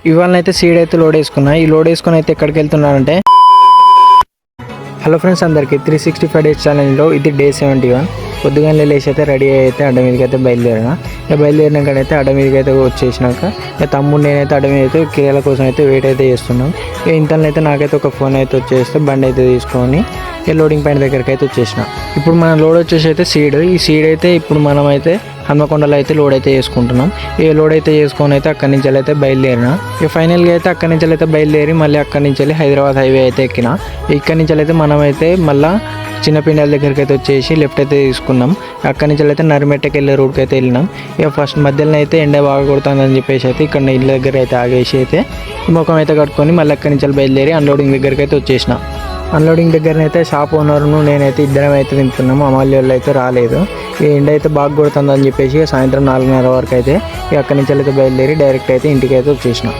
ఇవాళ అయితే సీడ్ అయితే లోడ్ వేసుకున్నా. ఈ లోడ్ వేసుకొని అయితే ఎక్కడికి వెళ్తున్నానంటే, హలో ఫ్రెండ్స్ అందరికీ 365 డేస్ ఛాలెంజ్లో ఇది డే 71. పొద్దుగానే లేచి అయితే రెడీ అయితే అడ్డ మీదకి అయితే బయలుదేరిన. బయలుదేరినాకైతే అడ్డ మీదకి అయితే వచ్చేసినాక తమ్ముడు నేనైతే అడ్డ మీద అయితే కిరాల కోసం అయితే వెయిట్ అయితే చేస్తున్నాం. ఇంతలో అయితే నాకైతే ఒక ఫోన్ అయితే వచ్చేస్తే బండి అయితే తీసుకొని లోడింగ్ పాయింట్ దగ్గరికి అయితే వచ్చేసిన. ఇప్పుడు మన లోడ్ వచ్చేసి అయితే సీడ్. ఈ సీడ్ అయితే ఇప్పుడు మనం అయితే హన్మకొండలో అయితే లోడ్ అయితే చేసుకుంటున్నాం. ఈ లోడ్ అయితే చేసుకొని అయితే అక్కడి నుంచి అయితే బయలుదేరిన. ఫైనల్గా అయితే అక్కడి నుంచి అయితే బయలుదేరి మళ్ళీ అక్కడి నుంచి వెళ్ళి హైదరాబాద్ హైవే అయితే ఎక్కిన. ఇక్కడి నుంచి అయితే మనమైతే మళ్ళీ చిన్నపిండాల దగ్గరికి అయితే వచ్చేసి లెఫ్ట్ అయితే తీసుకున్నాం. అక్కడి నుంచి అయితే నరిమెట్టకి వెళ్ళే రూట్కి అయితే వెళ్ళినాం. ఫస్ట్ మధ్యలో అయితే ఎండ బాగా కొడుతుందని చెప్పేసి అయితే ఇక్కడ ఇళ్ళ దగ్గర అయితే ఆగేసి అయితే ముఖం అయితే కట్టుకొని మళ్ళీ అక్కడి నుంచి బయలుదేరి అన్లోడింగ్ దగ్గరికి అయితే వచ్చేసిన. అన్లోడింగ్ దగ్గరనైతే షాప్ ఓనర్ను నేనైతే ఇద్దరం అయితే దింపుతున్నాము. అమలు వాళ్ళు అయితే రాలేదు. ఈ ఎండ అయితే బాగా కొడుతుందని చెప్పేసి సాయంత్రం 4:30 వరకు అయితే అక్కడి నుంచి అయితే బయలుదేరి డైరెక్ట్ అయితే ఇంటికి అయితే వచ్చేసిన.